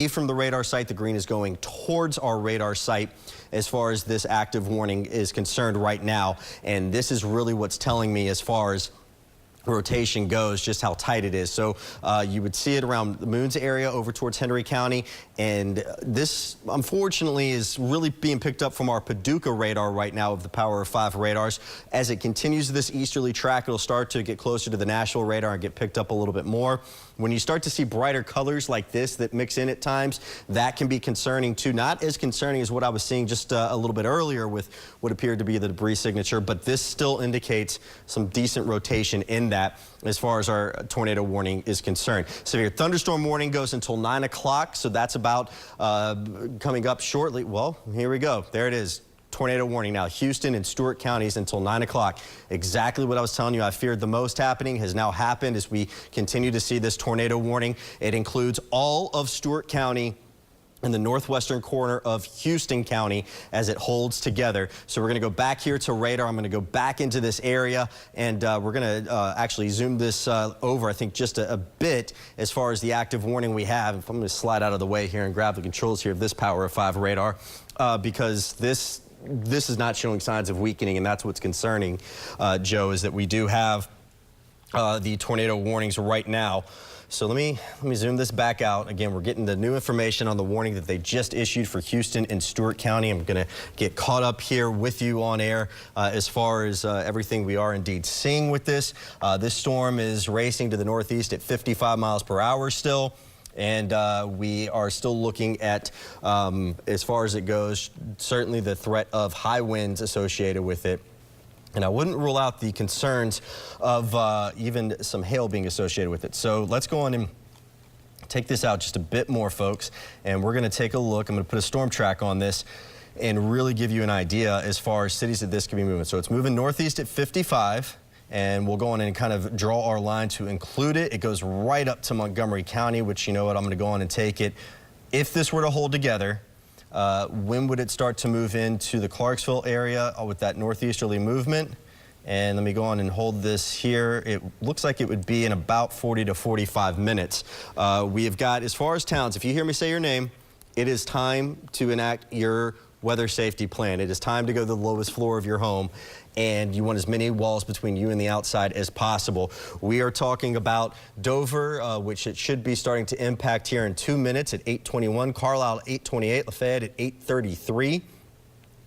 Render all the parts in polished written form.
from the radar site. The green is going towards our radar site as far as this active warning is concerned right now. And this is really what's telling me as far as rotation goes, just how tight it is. So you would see it around the Moons area over towards Henry County, and this unfortunately is really being picked up from our Paducah radar right now of the Power of 5 radars. As it continues this easterly track, it'll start to get closer to the Nashville radar and get picked up a little bit more. When you start to see brighter colors like this that mix in at times, that can be concerning too. Not as concerning as what I was seeing just a little bit earlier with what appeared to be the debris signature, but this still indicates some decent rotation in that as far as our tornado warning is concerned. Severe thunderstorm warning goes until 9 o'clock, so that's about coming up shortly. Well, here we go. There it is. Tornado warning now. Houston and Stewart counties until 9 o'clock. Exactly what I was telling you I feared the most happening has now happened as we continue to see this tornado warning. It includes all of Stewart County in the northwestern corner of Houston County as it holds together. So we're going to go back here to radar. I'm going to go back into this area, and we're going to actually zoom this over, I think, just a bit as far as the active warning we have. If I'm going to slide out of the way here and grab the controls here of this Power of 5 radar, because this is not showing signs of weakening, and that's what's concerning, Joe, is that we do have the tornado warnings right now. So let me zoom this back out. Again, we're getting the new information on the warning that they just issued for Houston and Stewart County. I'm going to get caught up here with you on air as far as everything we are indeed seeing with this. This storm is racing to the northeast at 55 miles per hour still. And we are still looking at, as far as it goes, certainly the threat of high winds associated with it. And I wouldn't rule out the concerns of even some hail being associated with it. So let's go on and take this out just a bit more, folks. And we're going to take a look. I'm going to put a storm track on this and really give you an idea as far as cities that this could be moving. So it's moving northeast at 55. And we'll go on and kind of draw our line to include it. It goes right up to Montgomery County, which, you know what, I'm going to go on and take it. If this were to hold together, when would it start to move into the Clarksville area with that northeasterly movement? And let me go on and hold this here. It looks like it would be in about 40 to 45 minutes. We have got, as far as towns, if you hear me say your name, it is time to enact your weather safety plan. It is time to go to the lowest floor of your home, and you want as many walls between you and the outside as possible. We are talking about Dover, which it should be starting to impact here in 2 minutes at 8:21, Carlisle at 8:28, Lafayette at 8:33.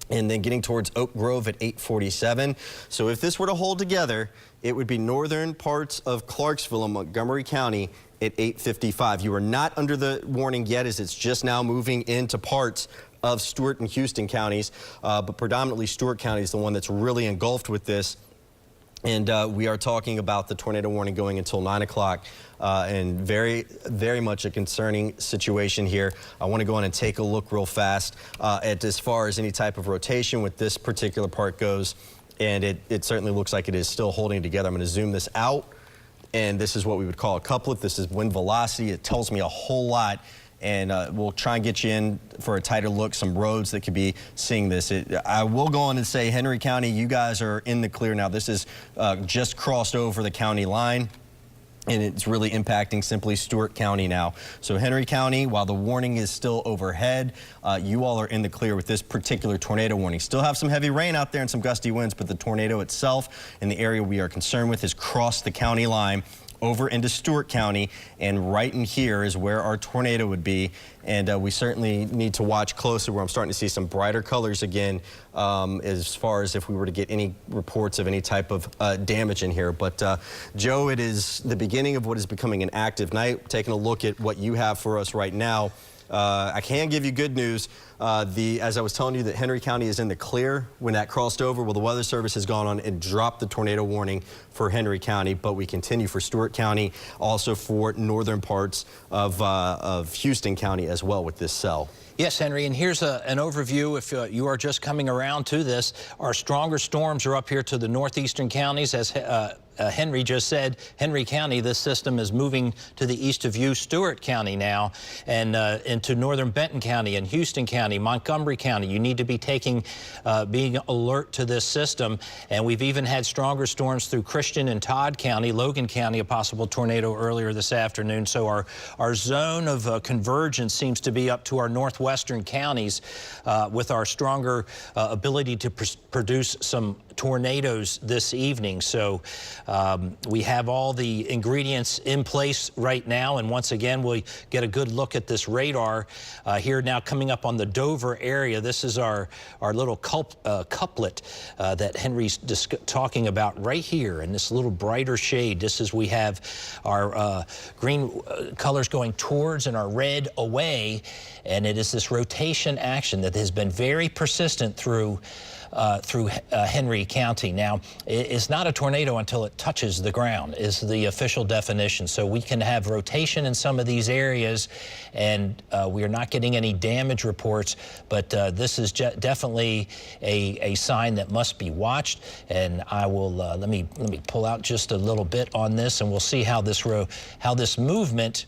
And then getting towards Oak Grove at 8:47. So if this were to hold together, it would be northern parts of Clarksville and Montgomery County at 8:55. You are not under the warning yet, as it's just now moving into parts of Stewart and Houston counties, but predominantly Stewart County is the one that's really engulfed with this. And we are talking about the tornado warning going until 9 o'clock, and very, very much a concerning situation here. I want to go on and take a look real fast at as far as any type of rotation with this particular part goes, and it certainly looks like it is still holding together. I'm going to zoom this out, and this is what we would call a couplet. This is wind velocity. It tells me a whole lot. And we'll try and get you in for a tighter look, some roads that could be seeing this. I will go on and say, Henry County, you guys are in the clear now. This is just crossed over the county line, and it's really impacting simply Stewart County now. So Henry County, while the warning is still overhead, you all are in the clear with this particular tornado warning. Still have some heavy rain out there and some gusty winds, but the tornado itself in the area we are concerned with has crossed the county line over into Stewart County, and right in here is where our tornado would be. And we certainly need to watch closely, where I'm starting to see some brighter colors again, as far as if we were to get any reports of any type of damage in here. But Joe, it is the beginning of what is becoming an active night. Taking a look at what you have for us right now, I can give you good news. As I was telling you, that Henry County is in the clear when that crossed over. Well, the Weather Service has gone on and dropped the tornado warning for Henry County, but we continue for Stewart County, also for northern parts of Houston County as well with this cell. Yes, Henry, and here's an overview. If you are just coming around to this, our stronger storms are up here to the northeastern counties as Henry just said, Henry County, this system is moving to the east of you, Stewart County now, and into northern Benton County and Houston County, Montgomery County. You need to be being alert to this system. And we've even had stronger storms through Christian and Todd County, Logan County, a possible tornado earlier this afternoon. So our zone of convergence seems to be up to our northwestern counties with our stronger ability to produce some tornadoes this evening. So we have all the ingredients in place right now, and once again we'll get a good look at this radar here now coming up on the Dover area. This is our little couplet that Henry's talking about right here in this little brighter shade. This is, we have our green colors going towards and our red away, and it is this rotation action that has been very persistent through Henry County. Now, it's not a tornado until it touches the ground, is the official definition. So we can have rotation in some of these areas, and we are not getting any damage reports, but this is definitely a sign that must be watched. And I will let me pull out just a little bit on this, and we'll see how this movement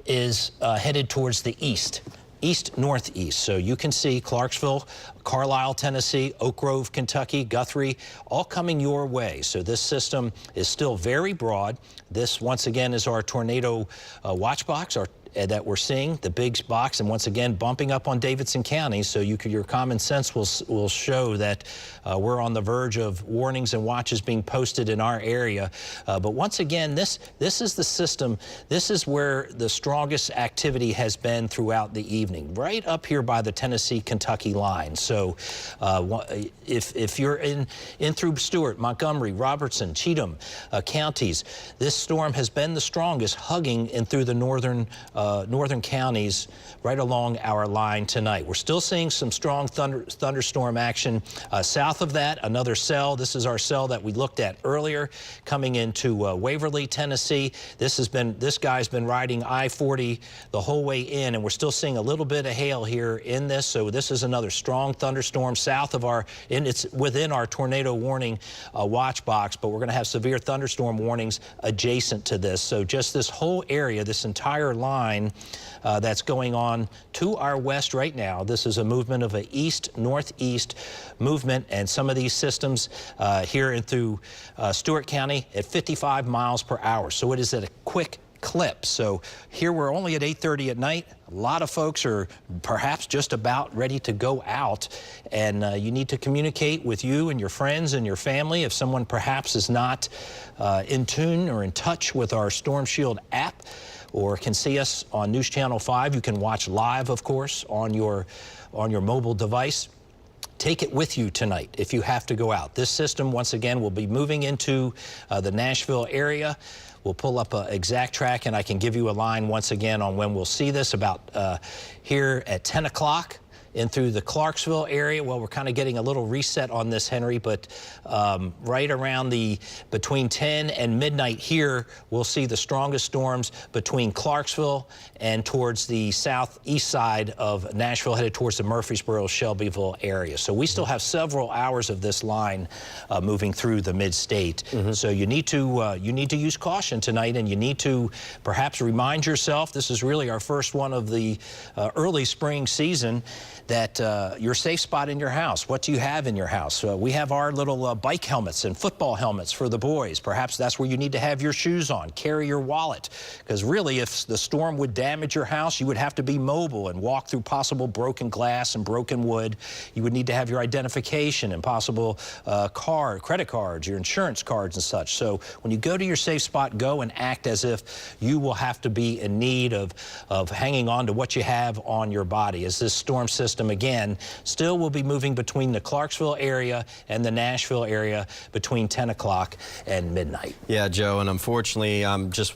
is headed towards the east. East-northeast. So you can see Clarksville, Carlisle, Tennessee, Oak Grove, Kentucky, Guthrie, all coming your way. So this system is still very broad. This, once again, is our tornado watch box, that we're seeing, the big box, and once again bumping up on Davidson County. So your common sense will show that we're on the verge of warnings and watches being posted in our area. But once again, this is the system. This is where the strongest activity has been throughout the evening, right up here by the Tennessee-Kentucky line. So if you're in through Stewart, Montgomery, Robertson, Cheatham counties, this storm has been the strongest, hugging in through the northern counties right along our line tonight. We're still seeing some strong thunderstorm action south of that. Another cell. This is our cell that we looked at earlier, coming into Waverly, Tennessee. This guy's been riding I-40 the whole way in, and we're still seeing a little bit of hail here in this. So this is another strong thunderstorm south of it's within our tornado warning watch box, but we're going to have severe thunderstorm warnings adjacent to this. So just this whole area, this entire line that's going on to our west right now. This is a movement of an east-northeast movement, and some of these systems here and through Stewart County at 55 miles per hour. So it is at a quick clip. So here we're only at 8:30 at night. A lot of folks are perhaps just about ready to go out, and you need to communicate with you and your friends and your family. If someone perhaps is not in tune or in touch with our Storm Shield app, or can see us on News Channel 5. You can watch live, of course, on your mobile device. Take it with you tonight if you have to go out. This system, once again, will be moving into the Nashville area. We'll pull up an exact track, and I can give you a line once again on when we'll see this, about here at 10 o'clock. In through the Clarksville area. Well, we're kind of getting a little reset on this, Henry, but right around between 10 and midnight here, we'll see the strongest storms between Clarksville and towards the southeast side of Nashville, headed towards the Murfreesboro, Shelbyville area. So we still have several hours of this line moving through the mid-state. So you need to use caution tonight, and you need to perhaps remind yourself, this is really our first one of the early spring season, that your safe spot in your house. What do you have in your house? We have our little bike helmets and football helmets for the boys. Perhaps that's where you need to have your shoes on. Carry your wallet, because really, if the storm would damage your house, you would have to be mobile and walk through possible broken glass and broken wood. You would need to have your identification and possible credit cards, your insurance cards and such. So when you go to your safe spot, go and act as if you will have to be in need of hanging on to what you have on your body, as this storm system again still will be moving between the Clarksville area and the Nashville area between 10 o'clock and midnight. Yeah, Joe, and unfortunately, I'm just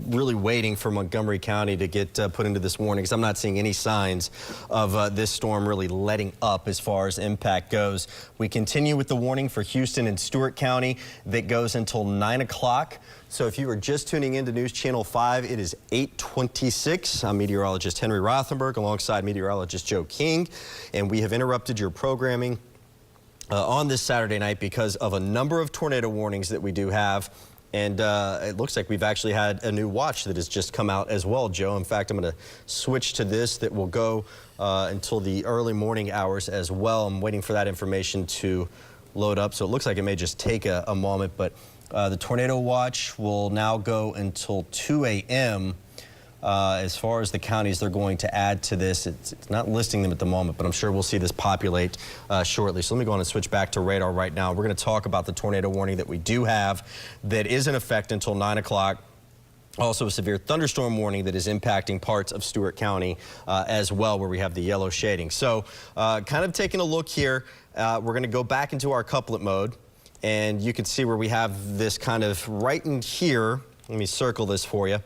really waiting for Montgomery County to get put into this warning, because I'm not seeing any signs of this storm really letting up as far as impact goes. We continue with the warning for Houston and Stewart County that goes until 9 o'clock. So if you are just tuning in to News Channel 5, it is 8:26. I'm meteorologist Henry Rothenberg alongside meteorologist Joe King, and we have interrupted your programming on this Saturday night because of a number of tornado warnings that we do have And it looks like we've actually had a new watch that has just come out as well, Joe. In fact, I'm going to switch to this that will go until the early morning hours as well. I'm waiting for that information to load up, so it looks like it may just take a moment, but the tornado watch will now go until 2 a.m. As far as the counties they're going to add to this, it's not listing them at the moment, but I'm sure we'll see this populate shortly. So let me go on and switch back to radar right now. We're going to talk about the tornado warning that we do have that is in effect until 9 o'clock. Also a severe thunderstorm warning that is impacting parts of Stewart County as well, where we have the yellow shading. So kind of taking a look here, we're going to go back into our couplet mode, and you can see where we have this kind of right in here. Let me circle this for you.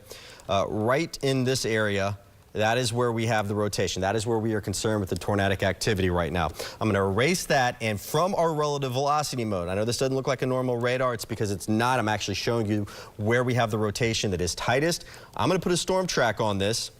Right in this area, that is where we have the rotation. That is where we are concerned with the tornadic activity right now. I'm going to erase that, and from our relative velocity mode, I know this doesn't look like a normal radar. It's because it's not. I'm actually showing you where we have the rotation that is tightest. I'm going to put a storm track on this.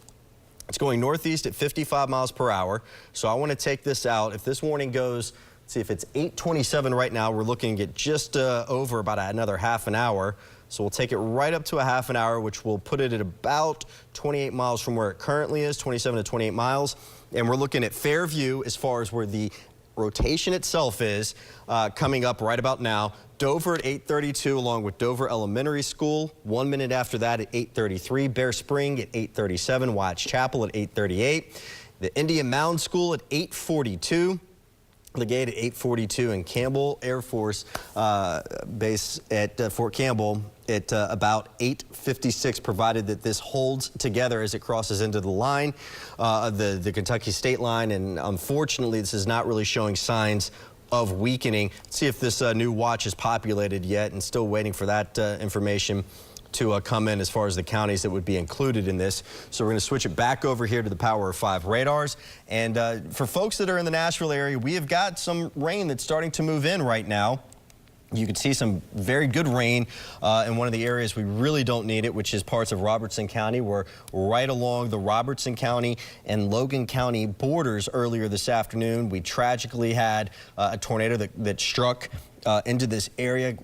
It's going northeast at 55 miles per hour. So I want to take this out. If this warning goes, let's see, if it's 8:27 right now, we're looking at just over about another half an hour. So we'll take it right up to a half an hour, which will put it at about 28 miles from where it currently is, 27 to 28 miles. And we're looking at Fairview as far as where the rotation itself is coming up right about now. Dover at 8:32 along with Dover Elementary School. 1 minute after that at 8:33. Bear Spring at 8:37. Watts Chapel at 8:38. The Indian Mound School at 8:42. The gate at 8:42, and Campbell Air Force Base at Fort Campbell at about 8:56, provided that this holds together as it crosses into the line, the Kentucky state line. And unfortunately, this is not really showing signs of weakening. Let's see if this new watch is populated yet, and still waiting for that information to come in as far as the counties that would be included in this. So we're going to switch it back over here to the Power of 5 radars. And for folks that are in the Nashville area, we have got some rain that's starting to move in right now. You can see some very good rain in one of the areas we really don't need it, which is parts of Robertson County. We're right along the Robertson County and Logan County borders earlier this afternoon. We tragically had a tornado that struck into this area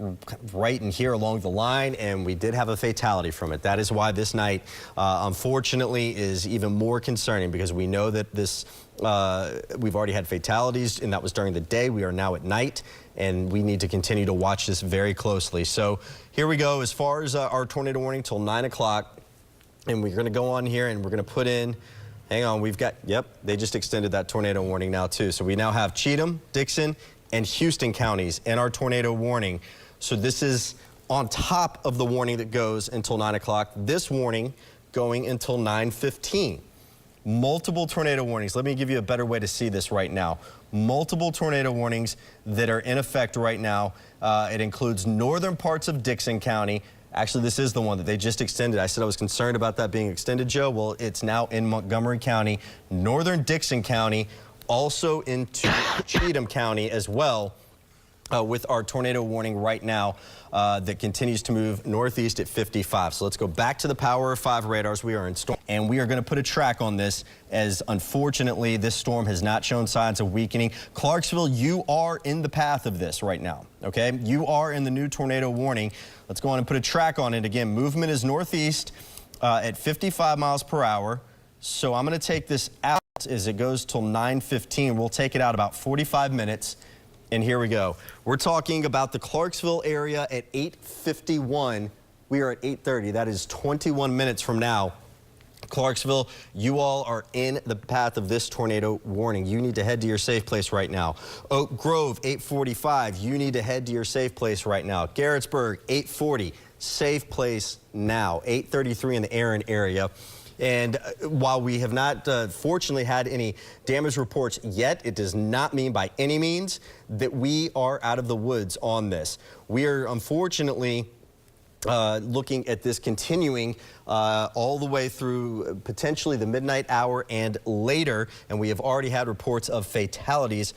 right in here along the line, and we did have a fatality from it. That is why this night, unfortunately, is even more concerning, because we know that this we've already had fatalities, and that was during the day. We are now at night, and we need to continue to watch this very closely. So here we go as far as our tornado warning till 9 o'clock, and we're going to go on here and we're going to put in, hang on, we've got, yep, they just extended that tornado warning now too. So we now have Cheatham, Dixon, and Houston counties in our tornado warning. So this is on top of the warning that goes until 9 o'clock. This warning going until 9:15. Multiple tornado warnings. Let me give you a better way to see this right now. Multiple tornado warnings that are in effect right now. It includes northern parts of Dixon County. Actually, this is the one that they just extended. I said I was concerned about that being extended, Joe. Well, it's now in Montgomery County, northern Dixon County, also into Cheatham County as well, with our tornado warning right now that continues to move northeast at 55. So let's go back to the Power of 5 radars. We are in storm, and we are going to put a track on this, as unfortunately this storm has not shown signs of weakening. Clarksville, you are in the path of this right now, okay? You are in the new tornado warning. Let's go on and put a track on it. Again, movement is northeast at 55 miles per hour. So I'm going to take this out as it goes till 9:15. We'll take it out about 45 minutes. And here we go. We're talking about the Clarksville area at 8:51. We are at 8:30. That is 21 minutes from now. Clarksville, you all are in the path of this tornado warning. You need to head to your safe place right now. Oak Grove, 8:45. You need to head to your safe place right now. Garrettsburg, 8:40. Safe place now. 8:33 in the Aaron area. And while we have not, fortunately, had any damage reports yet, it does not mean by any means that we are out of the woods on this. We are, unfortunately, looking at this continuing all the way through potentially the midnight hour and later, and we have already had reports of fatalities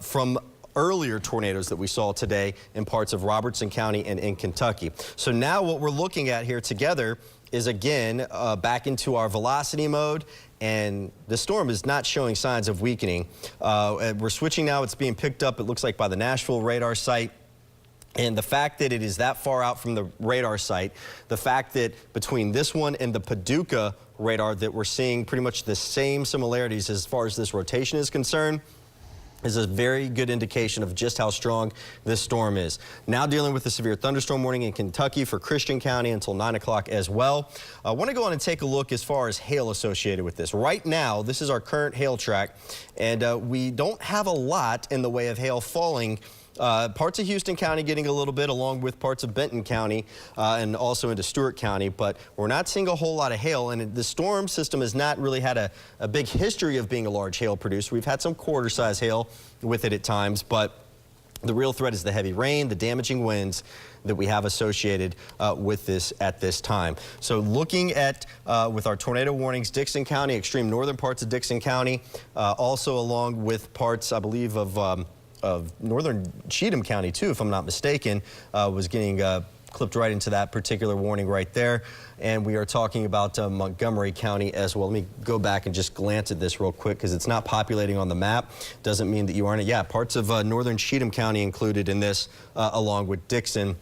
from earlier tornadoes that we saw today in parts of Robertson County and in Kentucky. So now what we're looking at here together is, again, back into our velocity mode, and the storm is not showing signs of weakening. We're switching now. It's being picked up, it looks like, by the Nashville radar site. And the fact that it is that far out from the radar site, the fact that between this one and the Paducah radar that we're seeing pretty much the same similarities as far as this rotation is concerned, is a very good indication of just how strong this storm is. Now dealing with a severe thunderstorm warning in Kentucky for Christian County until 9 o'clock as well. I want to go on and take a look as far as hail associated with this. Right now, this is our current hail track, and we don't have a lot in the way of hail falling. Parts of Houston County getting a little bit, along with parts of Benton County and also into Stewart County, but we're not seeing a whole lot of hail, and the storm system has not really had a big history of being a large hail producer. We've had some quarter-size hail with it at times, but the real threat is the heavy rain, the damaging winds that we have associated with this at this time. So looking at, with our tornado warnings, Dickson County, extreme northern parts of Dickson County, also along with parts, I believe, of northern Cheatham County too, if I'm not mistaken, was getting clipped right into that particular warning right there. And we are talking about Montgomery County as well. Let me go back and just glance at this real quick because it's not populating on the map. Doesn't mean that you aren't. Yeah, parts of northern Cheatham County included in this, along with Dickson,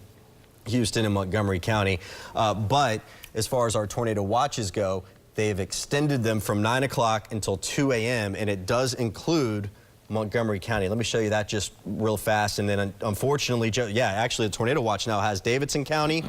Houston, and Montgomery County. But as far as our tornado watches go, they've extended them from 9 o'clock until 2 a.m. and it does include Montgomery County. Let me show you that just real fast. And then unfortunately, yeah, actually the tornado watch now has Davidson County,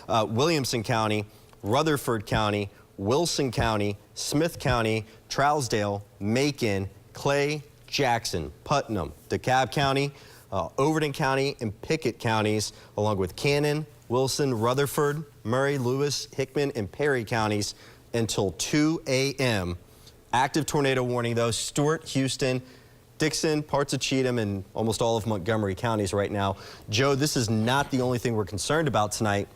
Williamson County, Rutherford County, Wilson County, Smith County, Trousdale, Macon, Clay, Jackson, Putnam, DeKalb County, Overton County, and Pickett counties, along with Cannon, Wilson, Rutherford, Murray, Lewis, Hickman, and Perry counties until 2 a.m. Active tornado warning though, Stewart, Houston, Dickson, parts of Cheatham, and almost all of Montgomery counties right now. Joe, this is not the only thing we're concerned about tonight.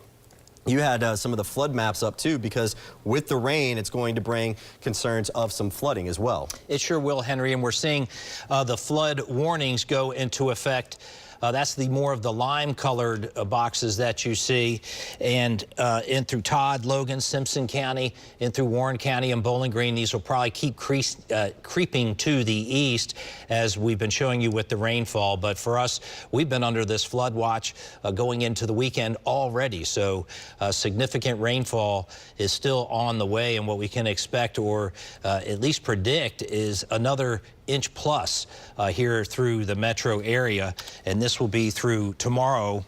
You had some of the flood maps up too, because with the rain, it's going to bring concerns of some flooding as well. It sure will, Henry, and we're seeing the flood warnings go into effect. That's the more of the lime-colored boxes that you see, and in through Todd, Logan, Simpson County, in through Warren County and Bowling Green. These will probably keep creeping to the east as we've been showing you with the rainfall. But for us, we've been under this flood watch going into the weekend already. So significant rainfall is still on the way, and what we can expect or at least predict is another inch plus here through the metro area, and this will be through tomorrow.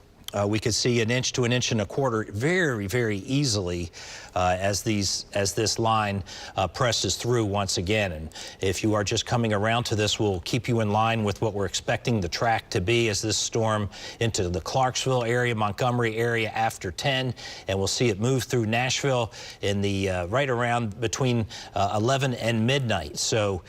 We could see an inch to an inch and a quarter very, very easily as this line presses through once again. And if you are just coming around to this, we'll keep you in line with what we're expecting the track to be as this storm into the Clarksville area, Montgomery area after 10, and we'll see it move through Nashville in the right around between 11 and midnight. So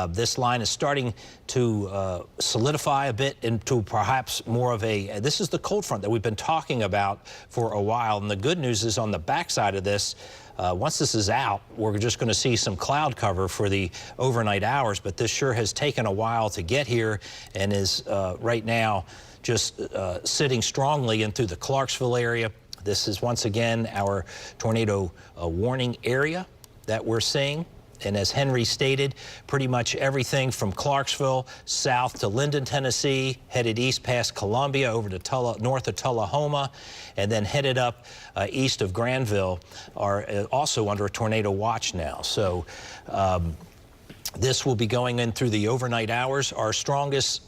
this line is starting to solidify a bit into perhaps more of a, this is the cold front that we've been talking about for a while. And the good news is on the backside of this, once this is out, we're just going to see some cloud cover for the overnight hours. But this sure has taken a while to get here and is right now just sitting strongly in through the Clarksville area. This is once again our tornado warning area that we're seeing. And as Henry stated, pretty much everything from Clarksville south to Linden, Tennessee, headed east past Columbia over to north of Tullahoma, and then headed up east of Granville are also under a tornado watch now. So this will be going in through the overnight hours. Our strongest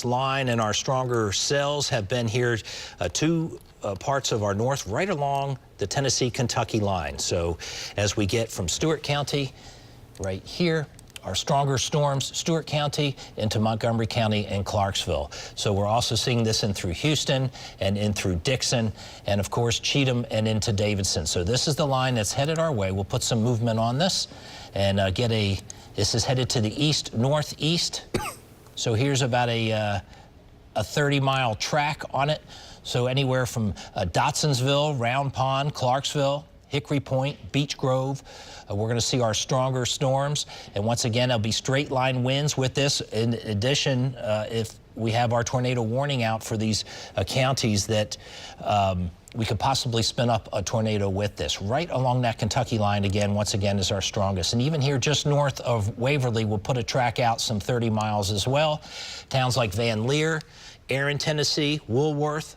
line and our stronger cells have been here two parts of our north, right along the Tennessee-Kentucky line. So as we get from Stewart County right here, our stronger storms, Stewart County into Montgomery County and Clarksville. So we're also seeing this in through Houston and in through Dickson and of course Cheatham and into Davidson. So this is the line that's headed our way. We'll put some movement on this and this is headed to the east northeast. So here's about a 30-mile track on it. So anywhere from Dotsonsville, Round Pond, Clarksville, Hickory Point, Beech Grove, we're going to see our stronger storms. And once again, there'll be straight line winds with this. In addition, if we have our tornado warning out for these counties that we could possibly spin up a tornado with this. Right along that Kentucky line again, once again, is our strongest. And even here just north of Waverly, we'll put a track out some 30 miles as well. Towns like Van Leer, Aaron, Tennessee, Woolworth.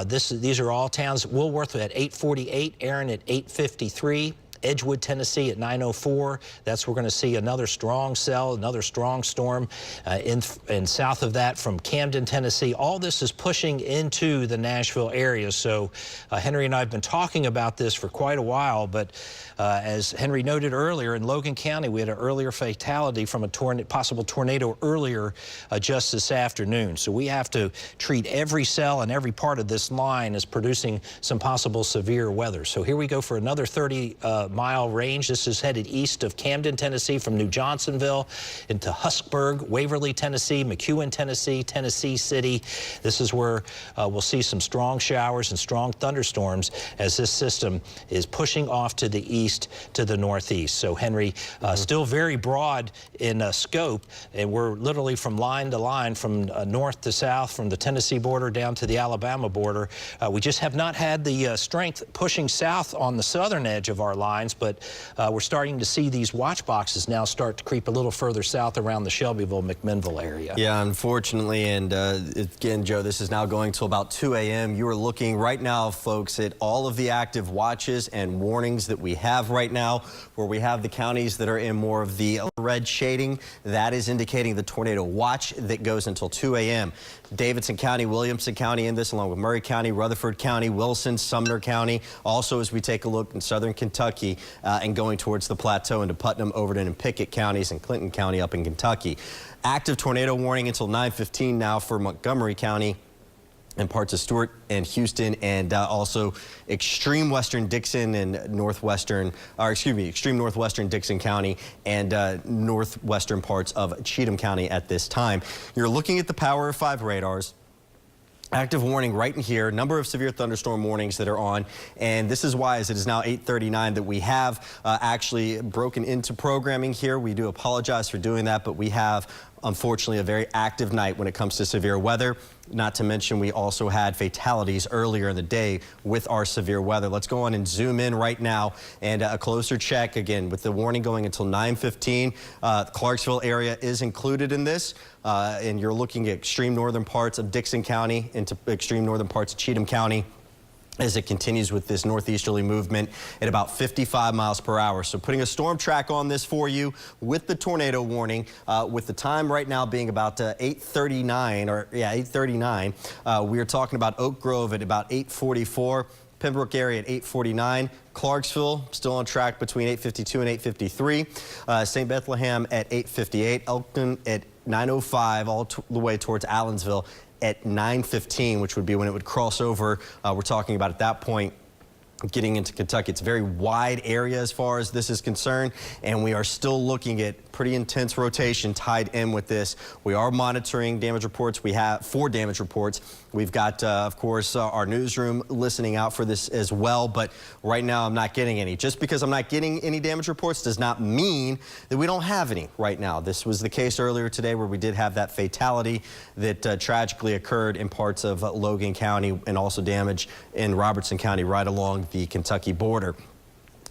These are all towns. Woolworth at 8:48, Aaron at 8:53. Edgewood, Tennessee at 9:04. That's where we're going to see another strong cell, another strong storm. And south of that from Camden, Tennessee. All this is pushing into the Nashville area. So Henry and I have been talking about this for quite a while, but as Henry noted earlier, in Logan County, we had an earlier fatality from a possible tornado earlier just this afternoon. So we have to treat every cell and every part of this line as producing some possible severe weather. So here we go for another 30-mile range. This is headed east of Camden, Tennessee, from New Johnsonville into Huskburg, Waverly, Tennessee, McEwen, Tennessee, Tennessee City. This is where we'll see some strong showers and strong thunderstorms as this system is pushing off to the east to the northeast. So Henry, still very broad in scope, and we're literally from line to line, from north to south, from the Tennessee border down to the Alabama border. We just have not had the strength pushing south on the southern edge of our lines, but we're starting to see these watch boxes now start to creep a little further south around the Shelbyville, McMinnville area. Yeah, unfortunately, and again, Joe, this is now going till about 2 a.m. You are looking right now, folks, at all of the active watches and warnings that we have right now, where we have the counties that are in more of the red shading. That is indicating the tornado watch that goes until 2 a.m. Davidson County, Williamson County in this, along with Murray County, Rutherford County, Wilson, Sumner County. Also, as we take a look in southern Kentucky and going towards the plateau into Putnam, Overton, and Pickett counties, and Clinton County up in Kentucky. Active tornado warning until 9:15 now for Montgomery County and parts of Stewart and Houston, and also extreme western Dixon and extreme northwestern Dixon County and northwestern parts of Cheatham County at this time. You're looking at the Power of 5 radars. Active warning right in here, number of severe thunderstorm warnings that are on, and this is why, as it is now 8:39, that we have actually broken into programming here. We do apologize for doing that, but we have, unfortunately, a very active night when it comes to severe weather. Not to mention, we also had fatalities earlier in the day with our severe weather. Let's go on and zoom in right now and a closer check again with the warning going until 9:15. Clarksville area is included in this, and you're looking at extreme northern parts of Dixon County into extreme northern parts of Cheatham County as it continues with this northeasterly movement at about 55 miles per hour. So putting a storm track on this for you with the tornado warning, with the time right now being about 8:39. We are talking about Oak Grove at about 8:44. Pembroke area at 8:49. Clarksville still on track between 8:52 and 8:53. St. Bethlehem at 8:58. Elkton at 9:05 all the way towards Allensville at 9:15, which would be when it would cross over. We're talking about at that point getting into Kentucky. It's a very wide area as far as this is concerned, and we are still looking at pretty intense rotation tied in with this. We are monitoring damage reports. We have 4 damage reports. We've got, of course, our newsroom listening out for this as well, but right now I'm not getting any. Just because I'm not getting any damage reports does not mean that we don't have any right now. This was the case earlier today where we did have that fatality that tragically occurred in parts of Logan County, and also damage in Robertson County right along the Kentucky border.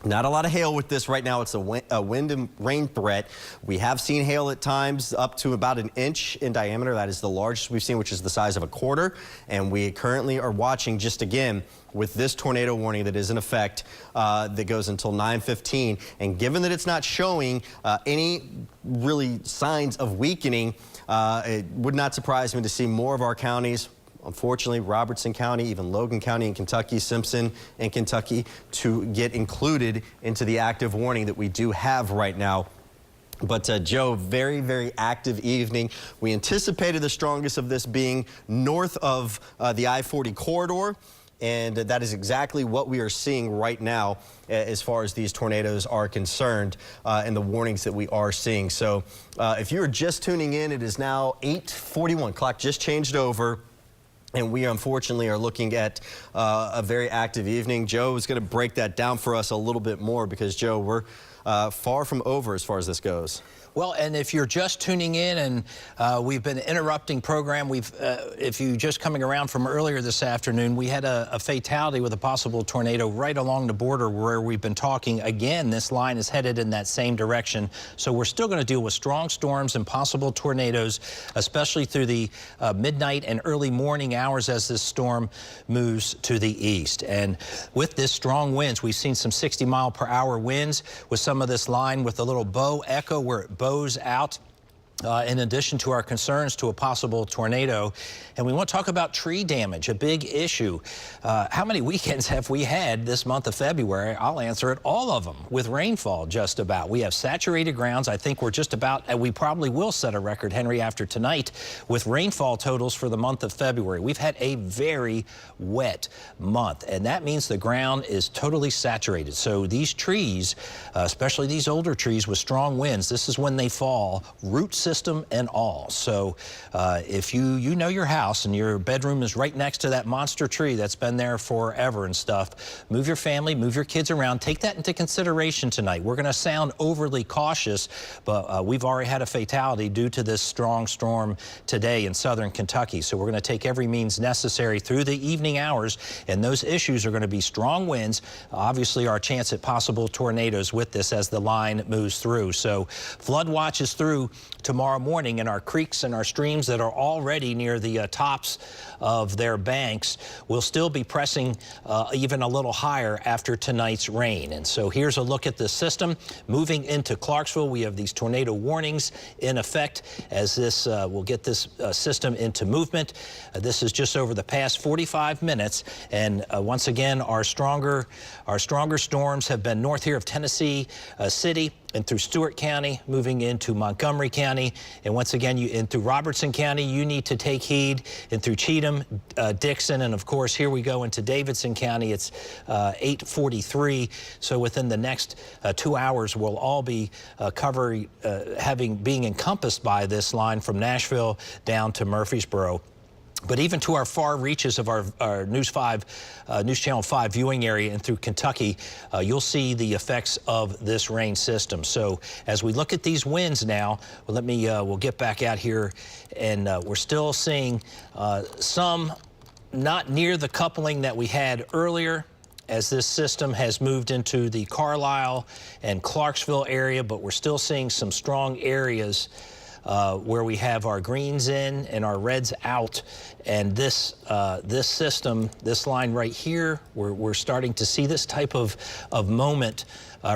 Not a lot of hail with this right now. It's a wind and rain threat. We have seen hail at times up to about 1 inch in diameter. That is the largest we've seen, which is the size of a quarter. And we currently are watching, just again, with this tornado warning that is in effect that goes until 9:15. And given that it's not showing any really signs of weakening, it would not surprise me to see more of our counties, unfortunately, Robertson County, even Logan County in Kentucky, Simpson in Kentucky, to get included into the active warning that we do have right now. But Joe, very, very active evening. We anticipated the strongest of this being north of the I-40 corridor. And that is exactly what we are seeing right now as far as these tornadoes are concerned, and the warnings that we are seeing. So if you're just tuning in, it is now 8:41. Clock just changed over. And we unfortunately are looking at a very active evening. Joe is going to break that down for us a little bit more because, Joe, we're far from over as far as this goes. Well, and if you're just tuning in, and we've been interrupting program, if you just coming around from earlier this afternoon, we had a fatality with a possible tornado right along the border where we've been talking. Again, this line is headed in that same direction. So we're still going to deal with strong storms and possible tornadoes, especially through the midnight and early morning hours as this storm moves to the east. And with this strong winds, we've seen some 60-mile-per-hour winds with some of this line with a little bow echo where it bows out. In addition to our concerns to a possible tornado. And we want to talk about tree damage, a big issue. How many weekends have we had this month of February? I'll answer it, all of them, with rainfall just about. We have saturated grounds. I think we're just about, and we probably will set a record, Henry, after tonight with rainfall totals for the month of February. We've had a very wet month, and that means the ground is totally saturated. So these trees, especially these older trees with strong winds, this is when they fall, roots system and all. So if you know your house and your bedroom is right next to that monster tree that's been there forever and stuff, move your family, move your kids around. Take that into consideration tonight. We're going to sound overly cautious, but we've already had a fatality due to this strong storm today in southern Kentucky. So we're going to take every means necessary through the evening hours, and those issues are going to be strong winds, obviously our chance at possible tornadoes with this as the line moves through. So flood watch is through tomorrow morning, and our creeks and our streams that are already near the tops of their banks will still be pressing even a little higher after tonight's rain. And so here's a look at the system moving into Clarksville. We have these tornado warnings in effect as this will get this system into movement. This is just over the past 45 minutes, and once again our stronger storms have been north here of Tennessee City and through Stewart County, moving into Montgomery County, and once again in through Robertson County. You need to take heed, and through Cheatham, Dixon, and of course here we go into Davidson County. It's 8:43, so within the next 2 hours we'll all be being encompassed by this line from Nashville down to Murfreesboro. But even to our far reaches of our News Channel 5 viewing area and through Kentucky, you'll see the effects of this rain system. So as we look at these winds now, we'll get back out here, and we're still seeing some not near the coupling that we had earlier as this system has moved into the Carlisle and Clarksville area, but we're still seeing some strong areas where we have our greens in and our reds out. And this system, this line right here, we're starting to see this type of moment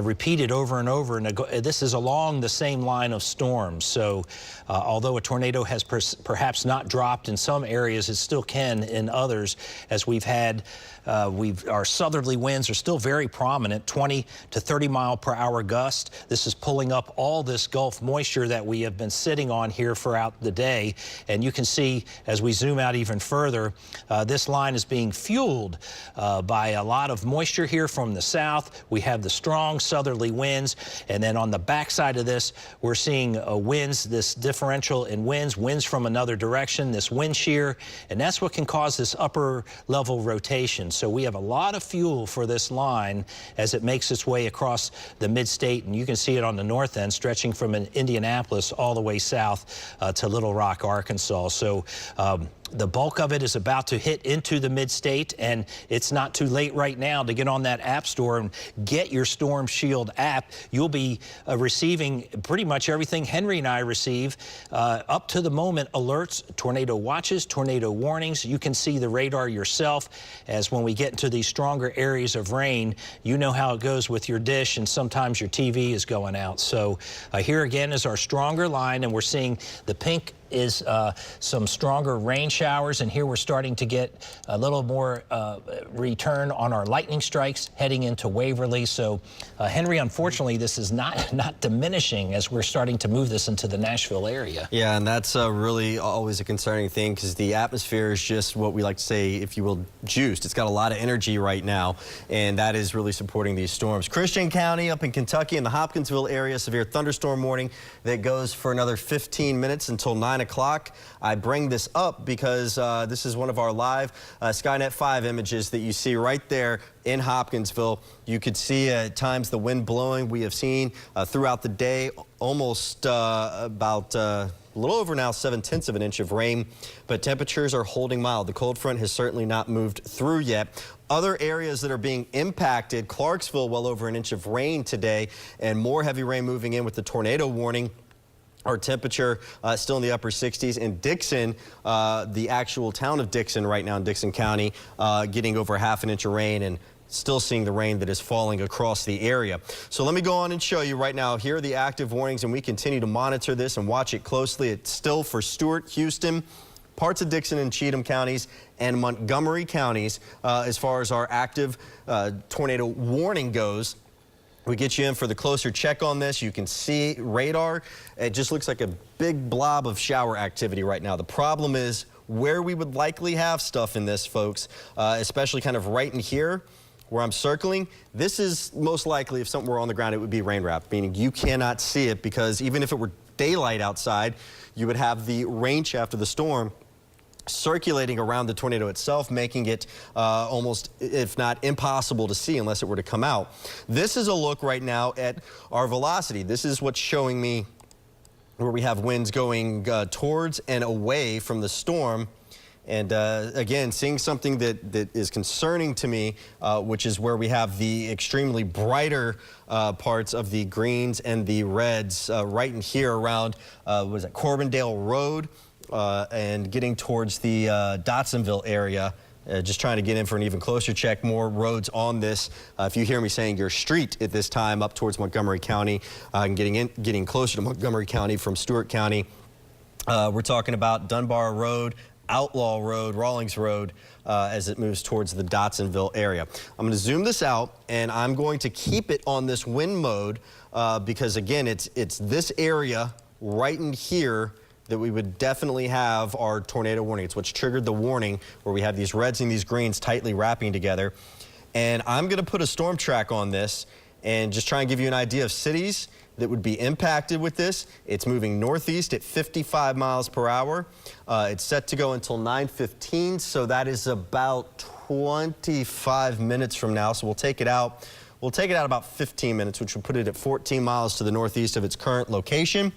repeated over and over. And this is along the same line of storms. So although a tornado has perhaps not dropped in some areas, it still can in others, as we've had our southerly winds are still very prominent, 20 to 30 mile per hour gust. This is pulling up all this Gulf moisture that we have been sitting on here throughout the day. And you can see as we zoom out even further, this line is being fueled by a lot of moisture here from the south. We have the strong southerly winds, and then on the backside of this, we're seeing winds, this differential in winds from another direction, this wind shear, and that's what can cause this upper level rotation. So we have a lot of fuel for this line as it makes its way across the mid-state, and you can see it on the north end stretching from Indianapolis all the way south to Little Rock, Arkansas. So the bulk of it is about to hit into the mid-state, and it's not too late right now to get on that app store and get your Storm Shield app. You'll be receiving pretty much everything Henry and I receive up to the moment: alerts, tornado watches, tornado warnings. You can see the radar yourself, as when we get into these stronger areas of rain, you know how it goes with your dish, and sometimes your TV is going out. So here again is our stronger line, and we're seeing the pink is some stronger rain showers, and here we're starting to get a little more return on our lightning strikes heading into Waverly. So Henry, unfortunately, this is not diminishing as we're starting to move this into the Nashville area. Yeah, and that's really always a concerning thing, because the atmosphere is just what we like to say, if you will, juiced. It's got a lot of energy right now, and that is really supporting these storms. Christian County up in Kentucky in the Hopkinsville area, severe thunderstorm warning that goes for another 15 minutes until 9 9 o'clock. I bring this up because this is one of our live Skynet 5 images that you see right there in Hopkinsville. You could see at times the wind blowing. We have seen throughout the day almost about a little over now 7/10 of an inch of rain, but temperatures are holding mild. The cold front has certainly not moved through yet. Other areas that are being impacted, Clarksville, well over an inch of rain today, and more heavy rain moving in with the tornado warning. Our temperature still in the upper 60s. In Dixon, the actual town of Dixon right now in Dixon County, getting over ½ an inch of rain and still seeing the rain that is falling across the area. So let me go on and show you right now. Here are the active warnings, and we continue to monitor this and watch it closely. It's still for Stewart, Houston, parts of Dixon and Cheatham counties, and Montgomery counties as far as our active tornado warning goes. We get you in for the closer check on this. You can see radar. It just looks like a big blob of shower activity right now. The problem is where we would likely have stuff in this, folks, especially kind of right in here where I'm circling. This is most likely, if something were on the ground, it would be rain wrapped, meaning you cannot see it, because even if it were daylight outside, you would have the rain shaft of the storm circulating around the tornado itself, making it almost, if not impossible to see unless it were to come out. This is a look right now at our velocity. This is what's showing me where we have winds going towards and away from the storm. And again, seeing something that is concerning to me, which is where we have the extremely brighter parts of the greens and the reds right in here around, was it Corbindale Road? And getting towards the Dotsonville area, just trying to get in for an even closer check. More roads on this. If you hear me saying your street at this time up towards Montgomery County, and getting closer to Montgomery County from Stewart County, we're talking about Dunbar Road, Outlaw Road, Rawlings Road, as it moves towards the Dotsonville area. I'm going to zoom this out, and I'm going to keep it on this wind mode because, again, it's this area right in here that we would definitely have our tornado warning. It's what's triggered the warning, where we have these reds and these greens tightly wrapping together. And I'm going to put a storm track on this and just try and give you an idea of cities that would be impacted with this. It's moving northeast at 55 miles per hour. It's set to go until 9:15, so that is about 25 minutes from now. So we'll take it out. We'll take it out about 15 minutes, which will put it at 14 miles to the northeast of its current location.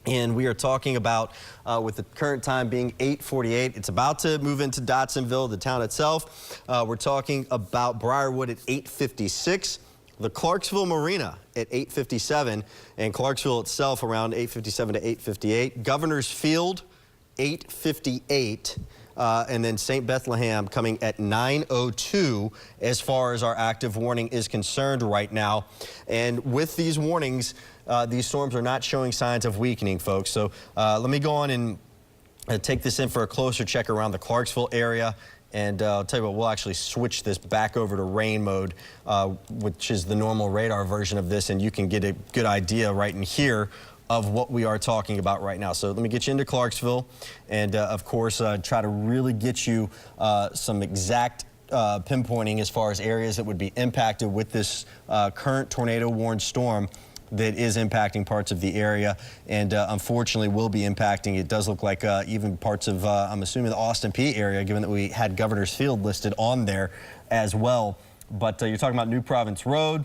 And we are talking about, with the current time being 8:48, it's about to move into Dotsonville, the town itself. We're talking about Briarwood at 8:56, the Clarksville Marina at 8:57, and Clarksville itself around 8:57 to 8:58. Governor's Field, 8:58. And then St. Bethlehem coming at 9:02 as far as our active warning is concerned right now. And with these warnings, these storms are not showing signs of weakening, folks. So let me go on and take this in for a closer check around the Clarksville area. And I'll tell you what, we'll actually switch this back over to rain mode, which is the normal radar version of this, and you can get a good idea right in here of what we are talking about right now. So let me get you into Clarksville and, of course, try to really get you some exact pinpointing as far as areas that would be impacted with this current tornado-warned storm that is impacting parts of the area and unfortunately will be impacting. It does look like even parts of, I'm assuming, the Austin Peay area, given that we had Governor's Field listed on there as well. But you're talking about New Province Road,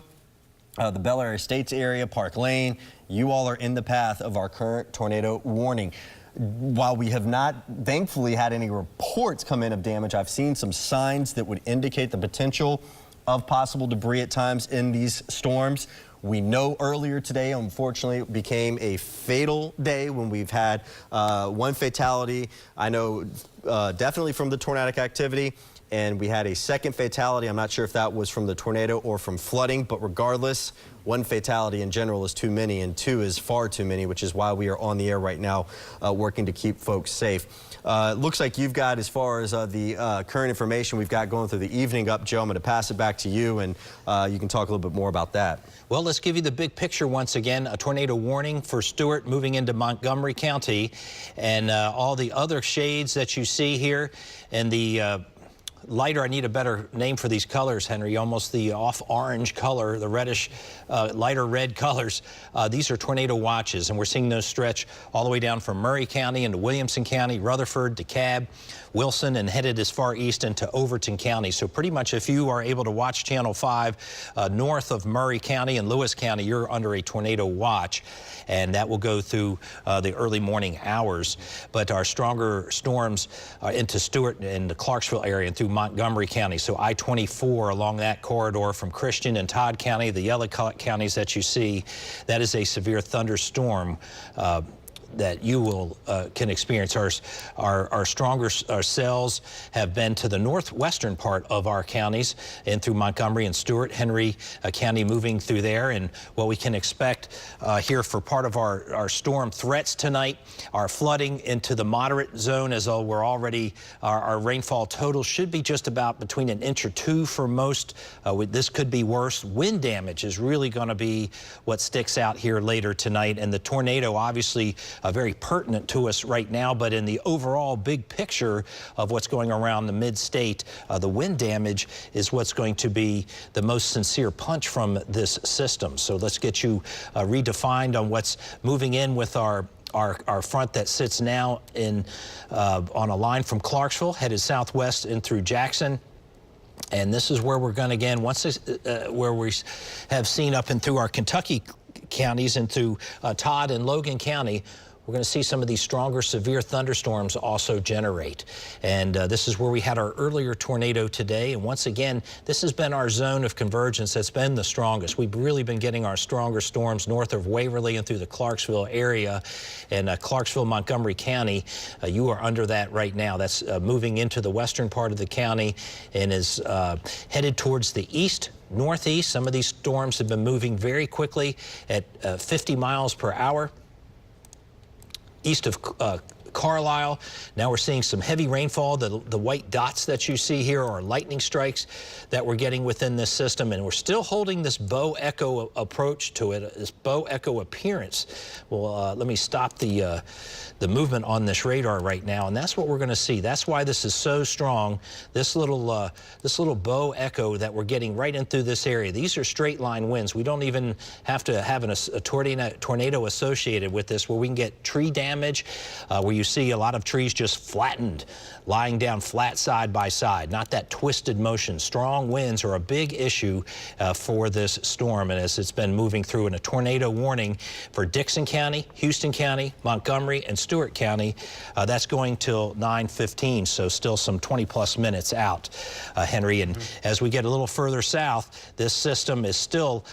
the Bel Air Estates area, Park Lane. You all are in the path of our current tornado warning. While we have not, thankfully, had any reports come in of damage, I've seen some signs that would indicate the potential of possible debris at times in these storms. We know earlier today, unfortunately, it became a fatal day when we've had one fatality. I know definitely from the tornadic activity. And we had a second fatality. I'm not sure if that was from the tornado or from flooding, but regardless, one fatality in general is too many, and two is far too many, which is why we are on the air right now working to keep folks safe. Looks like you've got, as far as the current information we've got going through the evening up, Joe. I'm going to pass it back to you, and you can talk a little bit more about that. Well, let's give you the big picture once again. A tornado warning for Stewart moving into Montgomery County, and all the other shades that you see here, and the lighter, I need a better name for these colors, Henry, almost the off-orange color, the reddish, lighter red colors. These are tornado watches, and we're seeing those stretch all the way down from Murray County into Williamson County, Rutherford, DeKalb, Wilson, and headed as far east into Overton County. So pretty much if you are able to watch Channel 5 north of Murray County and Lewis County, you're under a tornado watch, and that will go through the early morning hours. But our stronger storms into Stewart and the Clarksville area and through Montgomery County. So I-24 along that corridor from Christian and Todd County, the yellow counties that you see, that is a severe thunderstorm that you will can experience. Our stronger cells have been to the northwestern part of our counties and through Montgomery and Stewart, Henry County moving through there. And what we can expect here for part of our storm threats tonight are flooding into the moderate zone, as though we're already, our rainfall total should be just about between 1 or 2 inches for most. This could be worse. Wind damage is really going to be what sticks out here later tonight. And the tornado, obviously, very pertinent to us right now, but in the overall big picture of what's going around the mid-state, the wind damage is what's going to be the most sincere punch from this system. So let's get you redefined on what's moving in with our front that sits now in on a line from Clarksville, headed southwest and through Jackson. And this is where we're going to, again, once this, where we have seen up and through our Kentucky counties and through Todd and Logan County, we're going to see some of these stronger severe thunderstorms also generate. And this is where we had our earlier tornado today. And once again, this has been our zone of convergence that's been the strongest. We've really been getting our stronger storms north of Waverly and through the Clarksville area. And Clarksville, Montgomery County, you are under that right now. That's moving into the western part of the county and is headed towards the east. Northeast. Some of these storms have been moving very quickly at 50 miles per hour. East of Carlisle. Now we're seeing some heavy rainfall. The white dots that you see here are lightning strikes that we're getting within this system, and we're still holding this bow echo approach to it, this bow echo appearance. Well, let me stop the movement on this radar right now, and that's what we're going to see. That's why this is so strong. This little bow echo that we're getting right in through this area. These are straight line winds. We don't even have to have a tornado associated with this, where we can get tree damage, where you see a lot of trees just flattened, lying down flat side by side, not that twisted motion. Strong winds are a big issue for this storm, and as it's been moving through, in a tornado warning for Dixon County, Houston County, Montgomery, and Stewart County. That's going till 9:15, so still some 20+ minutes out, Henry. And as we get a little further south, this system is still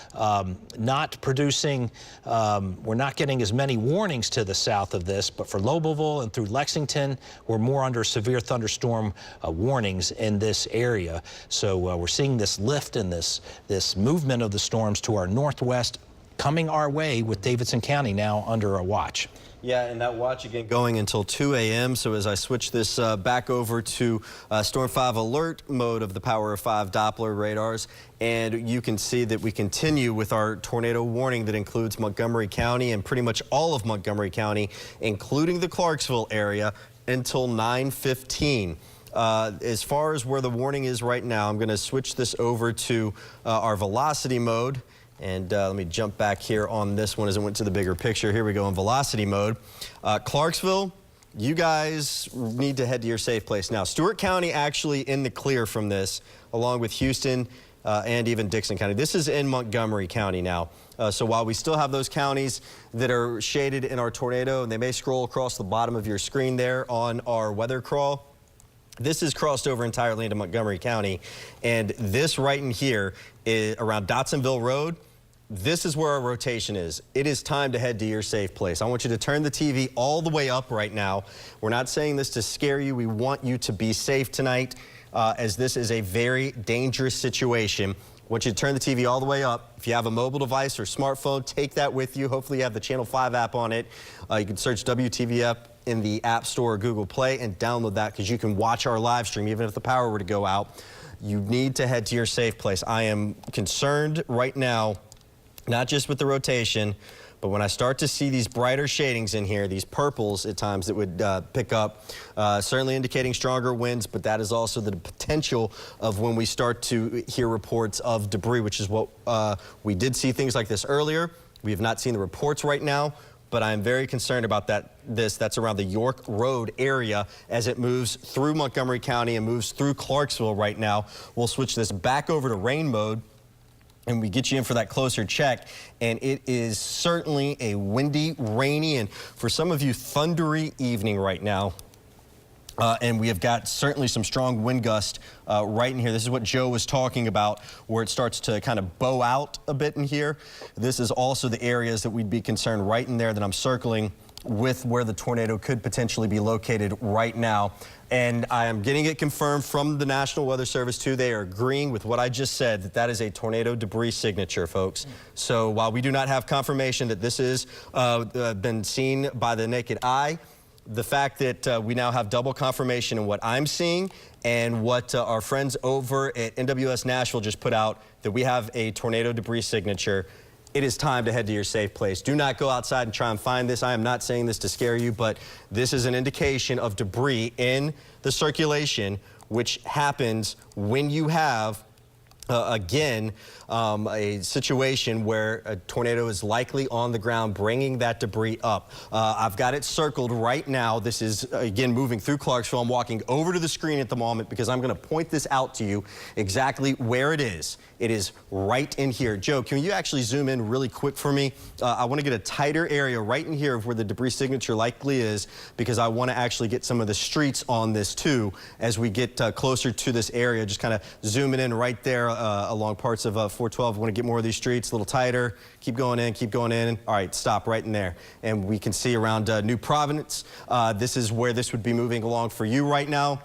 not producing, we're not getting as many warnings to the south of this, but for Lobelville and through Lexington, we're more under severe thunderstorm warnings in this area. So we're seeing this lift and this movement of the storms to our northwest coming our way, with Davidson County now under a watch. Yeah, and that watch again going until 2 a.m. So as I switch this back over to Storm 5 alert mode of the Power of 5 Doppler radars, and you can see that we continue with our tornado warning that includes Montgomery County and pretty much all of Montgomery County, including the Clarksville area, until 9:15. As far as where the warning is right now, I'm going to switch this over to our velocity mode. And let me jump back here on this one as it went to the bigger picture. Here we go in velocity mode. Clarksville, you guys need to head to your safe place now. Stewart County actually in the clear from this, along with Houston and even Dixon County. This is in Montgomery County now. So while we still have those counties that are shaded in our tornado, and they may scroll across the bottom of your screen there on our weather crawl, this has crossed over entirely into Montgomery County. And this right in here is around Dotsonville Road. This is where our rotation is. It is time to head to your safe place. I want you to turn the TV all the way up right now. We're not saying this to scare you. We want you to be safe tonight, as this is a very dangerous situation. I want you to turn the TV all the way up. If you have a mobile device or smartphone, take that with you. Hopefully you have the Channel 5 app on it. You can search WTVF in the App Store or Google Play and download that, because you can watch our live stream even if the power were to go out. You need to head to your safe place. I am concerned right now, not just with the rotation, But when I start to see these brighter shadings in here, these purples at times that would pick up, certainly indicating stronger winds, but that is also the potential of when we start to hear reports of debris, which is what we did see things like this earlier. We have not seen the reports right now, but I'm very concerned about that's around the York Road area as it moves through Montgomery County and moves through Clarksville right now. We'll switch this back over to rain mode, and we get you in for that closer check. And it is certainly a windy, rainy, and for some of you, thundery evening right now. And we have got certainly some strong wind gust right in here. This is what Joe was talking about, where it starts to kind of bow out a bit in here. This is also the areas that we'd be concerned right in there that I'm circling with where the tornado could potentially be located right now. And I am getting it confirmed from the National Weather Service too. They are agreeing with what I just said, that is a tornado debris signature, folks. So while we do not have confirmation that this is been seen by the naked eye, the fact that we now have double confirmation in what I'm seeing and what our friends over at NWS Nashville just put out, that we have a tornado debris signature. It is time to head to your safe place. Do not go outside and try and find this. I am not saying this to scare you, but this is an indication of debris in the circulation, which happens when you have again, a situation where a tornado is likely on the ground bringing that debris up. I've got it circled right now. This is, again, moving through Clarksville. I'm walking over to the screen at the moment because I'm going to point this out to you exactly where it is. It is right in here. Joe, can you actually zoom in really quick for me? I want to get a tighter area right in here of where the debris signature likely is, because I want to actually get some of the streets on this too as we get closer to this area. Just kind of zooming in right there along parts of 412. I want to get more of these streets a little tighter. Keep going in, keep going in. All right, stop right in there. And we can see around New Providence. This is where this would be moving along for you right now.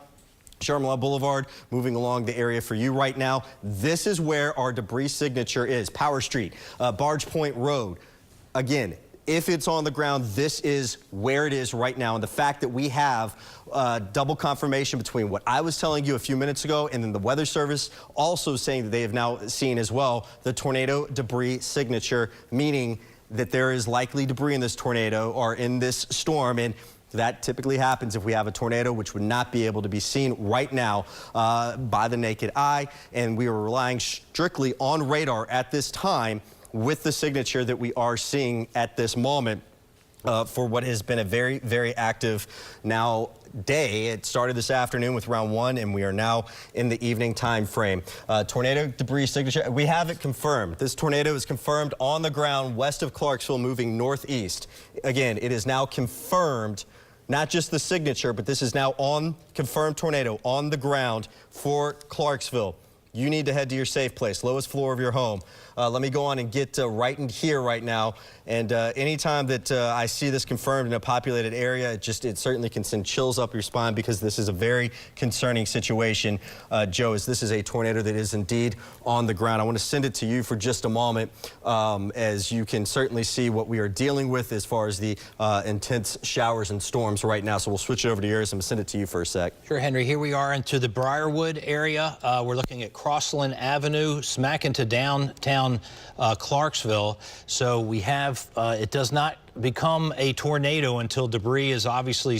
Charlotte Boulevard, moving along the area for you right now. This is where our debris signature is. Power Street, Barge Point Road. Again, if it's on the ground, this is where it is right now. And the fact that we have double confirmation between what I was telling you a few minutes ago and then the Weather Service also saying that they have now seen as well the tornado debris signature, meaning that there is likely debris in this tornado or in this storm. And that typically happens if we have a tornado, which would not be able to be seen right now by the naked eye. And we are relying strictly on radar at this time with the signature that we are seeing at this moment for what has been a very, very active now day. It started this afternoon with round 1, and we are now in the evening time frame. Tornado debris signature, we have it confirmed. This tornado is confirmed on the ground west of Clarksville, moving northeast. Again, it is now confirmed. Not just the signature, but this is now on confirmed tornado on the ground for Clarksville. You need to head to your safe place, lowest floor of your home. Let me go on and get right in here right now. And anytime that I see this confirmed in a populated area, it certainly can send chills up your spine, because this is a very concerning situation. Joe, as this is a tornado that is indeed on the ground. I want to send it to you for just a moment, as you can certainly see what we are dealing with as far as the intense showers and storms right now. So we'll switch it over to yours and send it to you for a sec. Sure, Henry. Here we are into the Briarwood area. We're looking at Crossland Avenue, smack into downtown Clarksville. So we have, it does not become a tornado until debris is obviously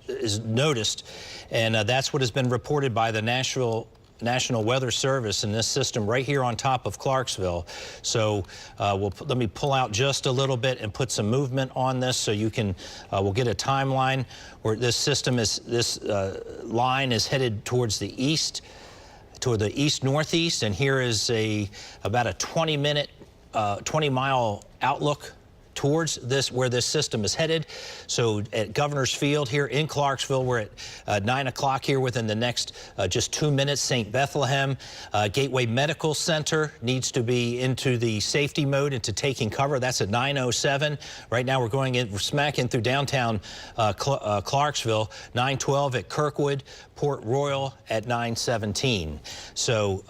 is noticed. And that's what has been reported by the National Weather Service in this system right here on top of Clarksville. So let me pull out just a little bit and put some movement on this so you can, we'll get a timeline where this system is, this line is headed towards the east, toward the east-northeast, and here is about a 20-mile outlook towards this, where this system is headed. So at Governor's Field here in Clarksville, we're at 9 o'clock here within the next just 2 minutes. St. Bethlehem, Gateway Medical Center needs to be into the safety mode, into taking cover. That's at 9:07. Right now we're going in, we're smacking through downtown Clarksville. 9:12 at Kirkwood, Port Royal at 9:17. So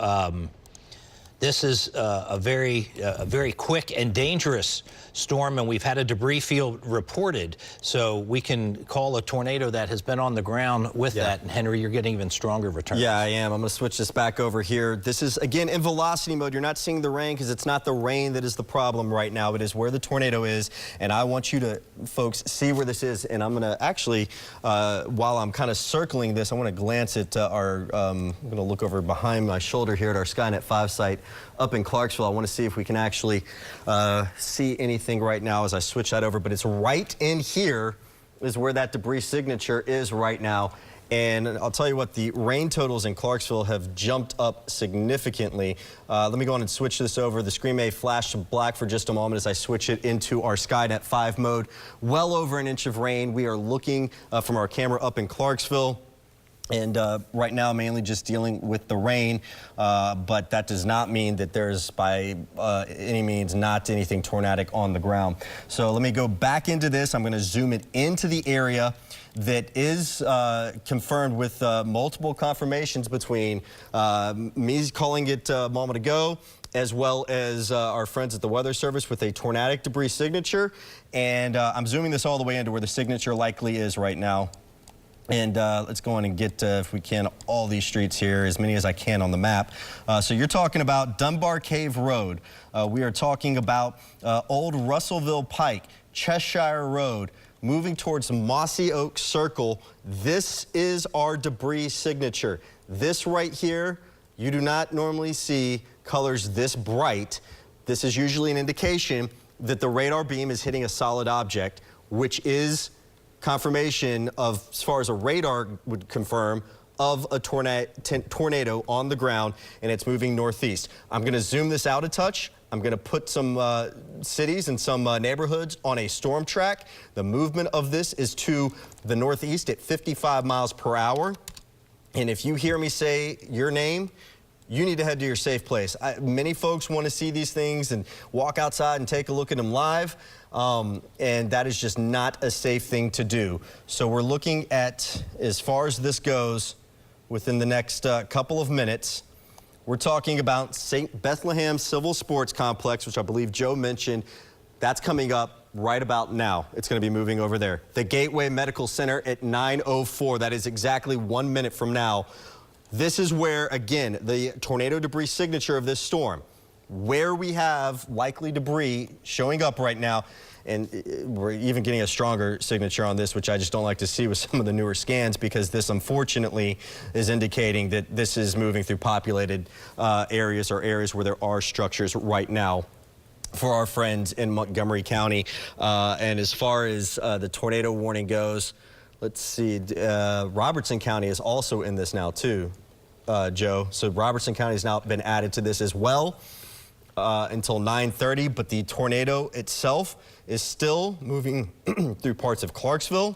This is a very quick and dangerous storm, and we've had a debris field reported, so we can call a tornado that has been on the ground with that. And Henry, you're getting even stronger returns. Yeah, I am. I'm going to switch this back over here. This is, again, in velocity mode. You're not seeing the rain because it's not the rain that is the problem right now. It is where the tornado is, and I want you to, folks, see where this is. And I'm going to actually, while I'm kind of circling this, I want to glance at I'm going to look over behind my shoulder here at our Skynet 5 site up in Clarksville. I want to see if we can actually see anything right now as I switch that over, but it's right in here is where that debris signature is right now. And I'll tell you what, the rain totals in Clarksville have jumped up significantly. Let me go on and switch this over. The screen may flash to black for just a moment as I switch it into our Skynet 5 mode. Well over an inch of rain. We are looking from our camera up in Clarksville. And right now, mainly just dealing with the rain, but that does not mean that there's by any means not anything tornadic on the ground. So let me go back into this. I'm going to zoom it into the area that is confirmed with multiple confirmations between me calling it a moment ago, as well as our friends at the Weather Service with a tornadic debris signature. And I'm zooming this all the way into where the signature likely is right now. And let's go on and get, if we can, all these streets here, as many as I can on the map. So you're talking about Dunbar Cave Road. We are talking about Old Russellville Pike, Cheshire Road, moving towards Mossy Oak Circle. This is our debris signature. This right here, you do not normally see colors this bright. This is usually an indication that the radar beam is hitting a solid object, which is confirmation of, as far as a radar would confirm, of a tornado on the ground, and it's moving northeast. I'm going to zoom this out a touch. I'm going to put some cities and some neighborhoods on a storm track. The movement of this is to the northeast at 55 miles per hour. And if you hear me say your name, you need to head to your safe place. Many folks want to see these things and walk outside and take a look at them live, and that is just not a safe thing to do. So we're looking at, as far as this goes, within the next couple of minutes, we're talking about St. Bethlehem Civil Sports Complex, which I believe Joe mentioned. That's coming up right about now. It's going to be moving over there. The Gateway Medical Center at 9:04. That is exactly 1 minute from now. This is where, again, the tornado debris signature of this storm, where we have likely debris showing up right now, and we're even getting a stronger signature on this, which I just don't like to see with some of the newer scans, because this unfortunately is indicating that this is moving through populated areas, or areas where there are structures right now for our friends in Montgomery County. And as far as the tornado warning goes, let's see, Robertson County is also in this now too, Joe. So Robertson County has now been added to this as well until 9:30, but the tornado itself is still moving through parts of Clarksville,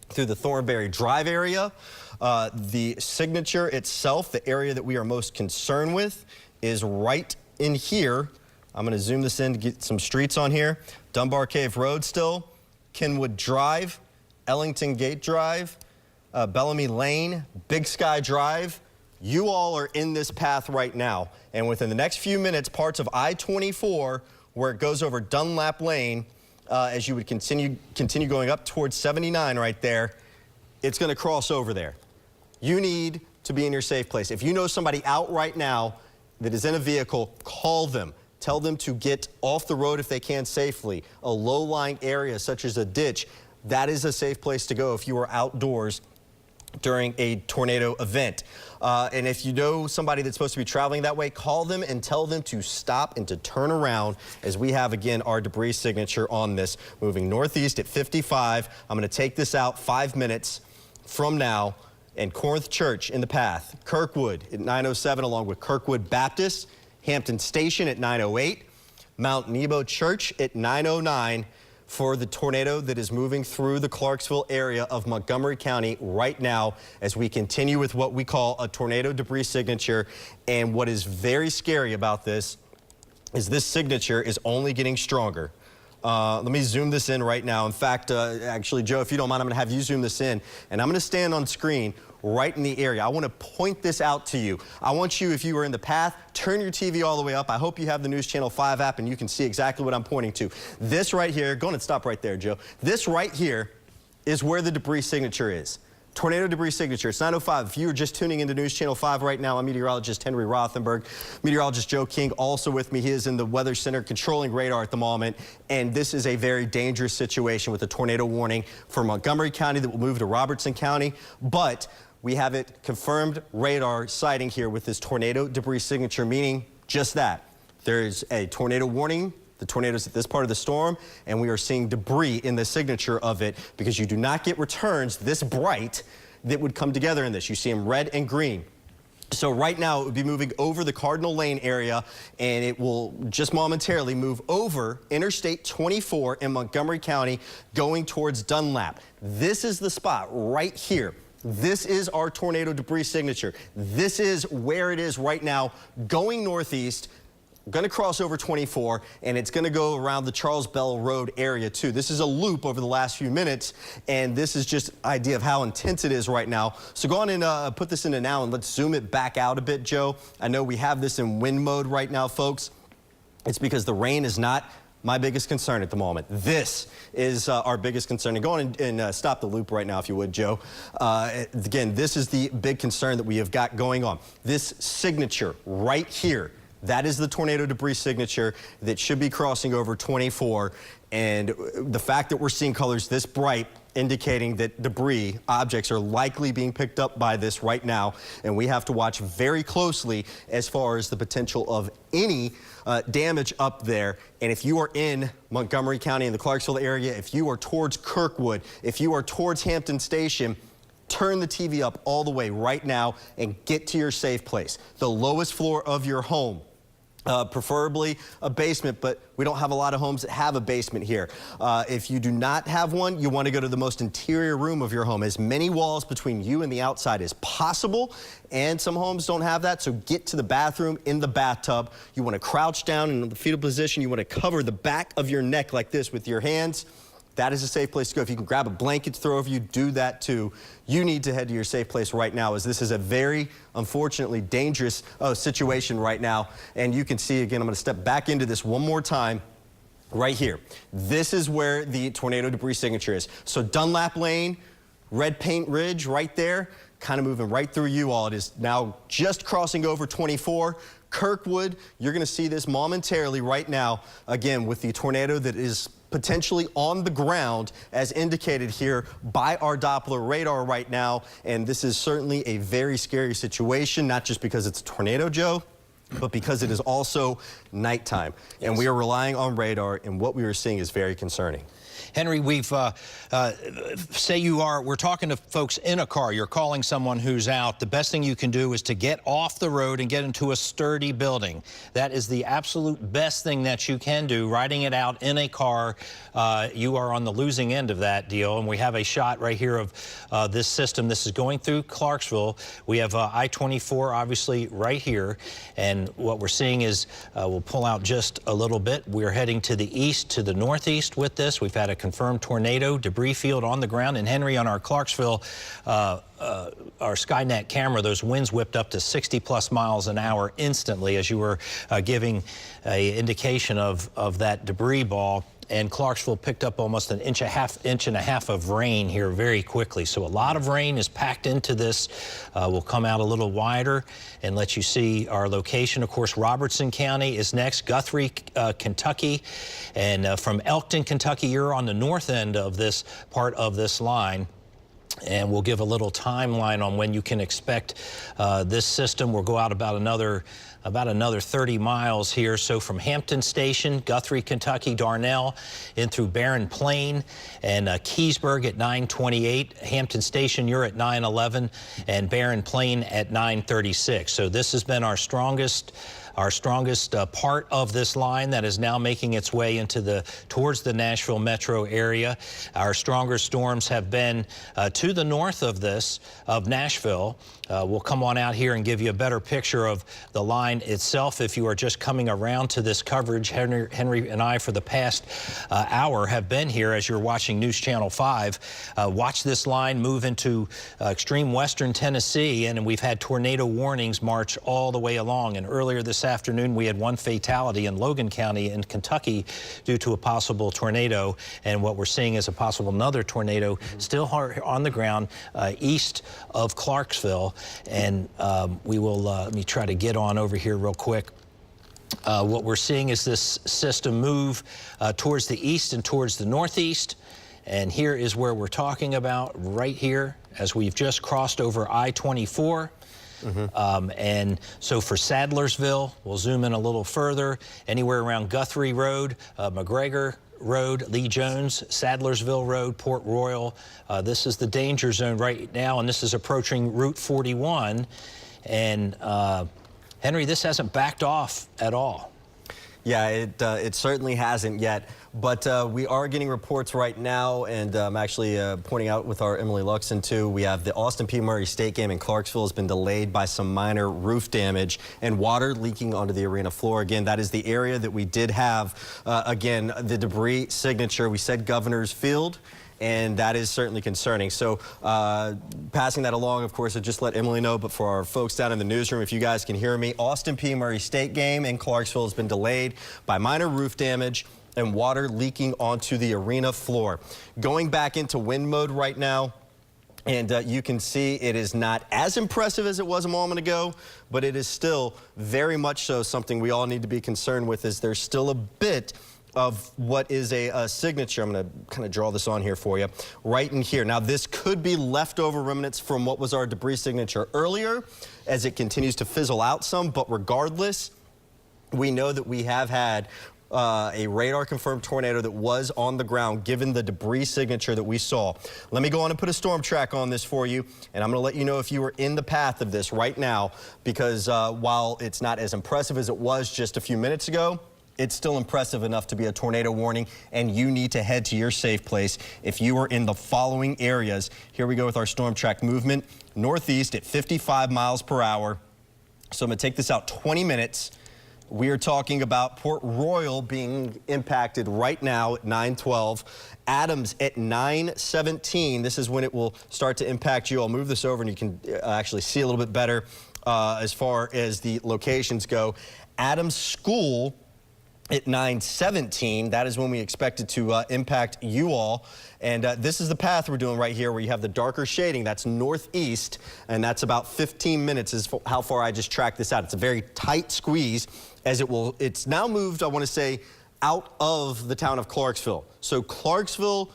through the Thornberry Drive area. The signature itself, the area that we are most concerned with, is right in here. I'm going to zoom this in to get some streets on here. Dunbar Cave Road still, Kenwood Drive, Ellington Gate Drive, Bellamy Lane, Big Sky Drive. You all are in this path right now. And within the next few minutes, parts of I-24, where it goes over Dunlap Lane, as you would continue going up towards 79 right there, it's going to cross over there. You need to be in your safe place. If you know somebody out right now that is in a vehicle, call them. Tell them to get off the road if they can safely. A low-lying area such as a ditch, that is a safe place to go if you are outdoors during a tornado event. And if you know somebody that's supposed to be traveling that way, call them and tell them to stop and to turn around, as we have, again, our debris signature on this, moving northeast at 55. I'm going to take this out 5 minutes from now, and Corinth Church in the path, Kirkwood at 9:07, along with Kirkwood Baptist, Hampton Station at 9:08, Mount Nebo Church at 9:09, for the tornado that is moving through the Clarksville area of Montgomery County right now, as we continue with what we call a tornado debris signature. And what is very scary about this is this signature is only getting stronger. Let me zoom this in right now. In fact, actually, Joe, if you don't mind, I'm going to have you zoom this in, and I'm going to stand on screen right in the area. I want to point this out to you. I want you, if you are in the path, turn your TV all the way up. I hope you have the News Channel 5 app and you can see exactly what I'm pointing to. This right here, go on and stop right there, Joe. This right here is where the debris signature is. Tornado debris signature. It's 9:05. If you are just tuning into News Channel 5 right now, I'm meteorologist Henry Rothenberg. Meteorologist Joe King also with me. He is in the Weather Center controlling radar at the moment. And this is a very dangerous situation with a tornado warning for Montgomery County that will move to Robertson County. But we have it confirmed radar sighting here with this tornado debris signature, meaning just that. There's a tornado warning. The tornadoes at this part of the storm, and we are seeing debris in the signature of it because you do not get returns this bright that would come together in this. You see them red and green. So right now it would be moving over the Cardinal Lane area, and it will just momentarily move over Interstate 24 in Montgomery County going towards Dunlap. This is the spot right here. This is our tornado debris signature. This is where it is right now going northeast. Going to cross over 24, and it's going to go around the Charles Bell Road area too. This is a loop over the last few minutes, and this is just an idea of how intense it is right now. So go on and put this into now, and let's zoom it back out a bit, Joe. I know we have this in wind mode right now, folks. It's because the rain is not my biggest concern at the moment. This is our biggest concern. And go on and stop the loop right now, if you would, Joe. Again, this is the big concern that we have got going on. This signature right here. That is the tornado debris signature that should be crossing over 24. And the fact that we're seeing colors this bright indicating that debris objects are likely being picked up by this right now. And we have to watch very closely as far as the potential of any damage up there. And if you are in Montgomery County in the Clarksville area, if you are towards Kirkwood, if you are towards Hampton Station, turn the TV up all the way right now and get to your safe place. The lowest floor of your home. Preferably a basement, but we don't have a lot of homes that have a basement here. If you do not have one, you want to go to the most interior room of your home. As many walls between you and the outside as possible, and some homes don't have that, so get to the bathroom in the bathtub. You want to crouch down in the fetal position. You want to cover the back of your neck like this with your hands. That is a safe place to go. If you can grab a blanket to throw over you, do that too. You need to head to your safe place right now, as this is a very, unfortunately, dangerous situation right now. And you can see, again, I'm going to step back into this one more time right here. This is where the tornado debris signature is. So Dunlap Lane, Red Paint Ridge right there, kind of moving right through you all. It is now just crossing over 24. Kirkwood, you're going to see this momentarily right now, again, with the tornado that is potentially on the ground as indicated here by our Doppler radar right now. And this is certainly a very scary situation, not just because it's a tornado, Joe, but because it is also nighttime. Yes. And we are relying on radar, and what we are seeing is very concerning. Henry, we're talking to folks in a car. You're calling someone who's out. The best thing you can do is to get off the road and get into a sturdy building. That is the absolute best thing that you can do. Riding it out in a car, you are on the losing end of that deal. And we have a shot right here of this system. This is going through Clarksville. We have I-24 obviously right here. And what we're seeing is, we'll pull out just a little bit. We're heading to the east, to the northeast with this. We've had a confirmed tornado debris field on the ground. And Henry, on our Clarksville, our Skynet camera, those winds whipped up to 60+ miles an hour instantly as you were giving an indication of that debris ball. And Clarksville picked up almost an inch and a half of rain here very quickly. So a lot of rain is packed into this. We'll come out a little wider and let you see our location. Of course, Robertson County is next, Guthrie, Kentucky. And from Elkton, Kentucky, you're on the north end of this part of this line. And we'll give a little timeline on when you can expect this system. We'll go out about another 30 miles here. So from Hampton Station, Guthrie, Kentucky, Darnell, in through Barren Plain, and Keysburg at 9:28. Hampton Station, you're at 9:11, and Barren Plain at 9:36. So this has been our strongest our strongest part of this line that is now making its way into towards the Nashville metro area. Our stronger storms have been to the north of Nashville. We'll come on out here and give you a better picture of the line itself. If you are just coming around to this coverage, Henry and I for the past hour have been here as you're watching News Channel 5. Watch this line move into extreme western Tennessee, and we've had tornado warnings march all the way along. And earlier this afternoon, we had one fatality in Logan County in Kentucky due to a possible tornado. And what we're seeing is a possible another tornado still on the ground east of Clarksville. And we will, let me try to get on over here real quick. What we're seeing is this system move towards the east and towards the northeast. And here is where we're talking about, right here, as we've just crossed over I-24. And so for Sadlersville, we'll zoom in a little further, anywhere around Guthrie Road, McGregor Road, Lee Jones, Sadlersville Road, Port Royal. This is the danger zone right now, and this is approaching Route 41. And Henry, this hasn't backed off at all. Yeah, it certainly hasn't yet, but we are getting reports right now, and I'm actually pointing out with our Emily Luxon too. We have the Austin P. Murray State game in Clarksville has been delayed by some minor roof damage and water leaking onto the arena floor. Again, that is the area that we did have, again, the debris signature. We said Governor's Field, and that is certainly concerning. So passing that along, of course, I just let Emily know, but for our folks down in the newsroom, if you guys can hear me, Austin P. Murray State game in Clarksville has been delayed by minor roof damage and water leaking onto the arena floor. Going back into wind mode right now, and you can see it is not as impressive as it was a moment ago, but it is still very much so something we all need to be concerned with, is there's still a bit of what is a signature. I'm going to kind of draw this on here for you, right in here. Now, this could be leftover remnants from what was our debris signature earlier as it continues to fizzle out some, but regardless, we know that we have had a radar-confirmed tornado that was on the ground, given the debris signature that we saw. Let me go on and put a storm track on this for you, and I'm going to let you know if you are in the path of this right now, because while it's not as impressive as it was just a few minutes ago, it's still impressive enough to be a tornado warning, and you need to head to your safe place if you are in the following areas. Here we go with our storm track movement. Northeast at 55 miles per hour. So I'm going to take this out 20 minutes. We are talking about Port Royal being impacted right now at 9:12. Adams at 9:17. This is when it will start to impact you. I'll move this over and you can actually see a little bit better as far as the locations go. Adams School at 9:17, that is when we expect it to impact you all. And this is the path we're doing right here, where you have the darker shading. That's northeast, and that's about 15 minutes is how far I just tracked this out. It's a very tight squeeze, as it's now moved, I want to say, out of the town of Clarksville. So Clarksville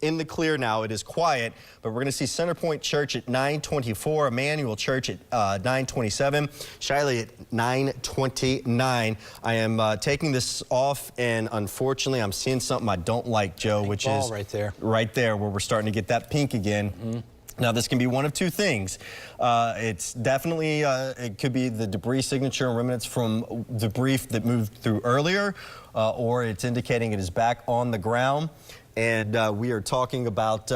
in the clear now. It is quiet, but we're going to see Centerpoint Church at 9:24, Emmanuel Church at 9:27, Shiley at 9:29. I am taking this off, and unfortunately, I'm seeing something I don't like, Joe, which is right there, where we're starting to get that pink again. Now, this can be one of two things. It's definitely, it could be the debris signature and remnants from debris that moved through earlier, or it's indicating it is back on the ground. And we are talking about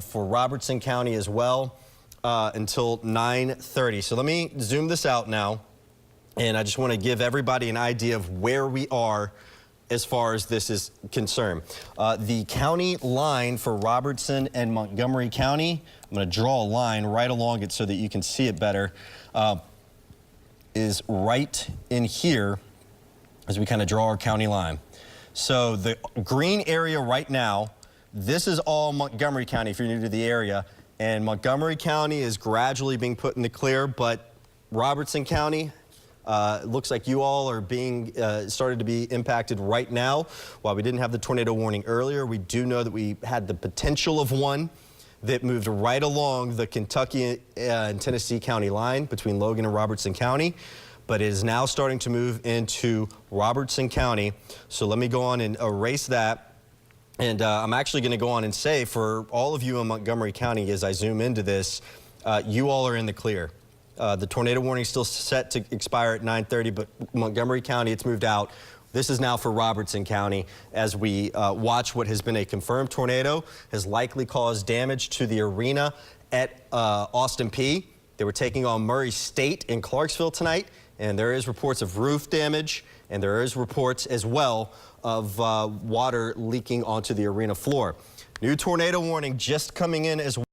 for Robertson County as well until 9:30. So let me zoom this out now, and I just want to give everybody an idea of where we are as far as this is concerned. The county line for Robertson and Montgomery County, I'm going to draw a line right along it so that you can see it better, is right in here as we kind of draw our county line. So the green area right now, this is all Montgomery County if you're new to the area, and Montgomery County is gradually being put in the clear, but Robertson County, it looks like you all are being started to be impacted right now. While we didn't have the tornado warning earlier, we do know that we had the potential of one that moved right along the Kentucky and Tennessee County line between Logan and Robertson County, but it is now starting to move into Robertson County. So let me go on and erase that. And I'm actually going to go on and say, for all of you in Montgomery County, as I zoom into this, you all are in the clear. The tornado warning is still set to expire at 9:30, but Montgomery County, it's moved out. This is now for Robertson County as we watch what has been a confirmed tornado has likely caused damage to the arena at Austin Peay. They were taking on Murray State in Clarksville tonight, and there is reports of roof damage, and there is reports as well of water leaking onto the arena floor. New tornado warning just coming in as well.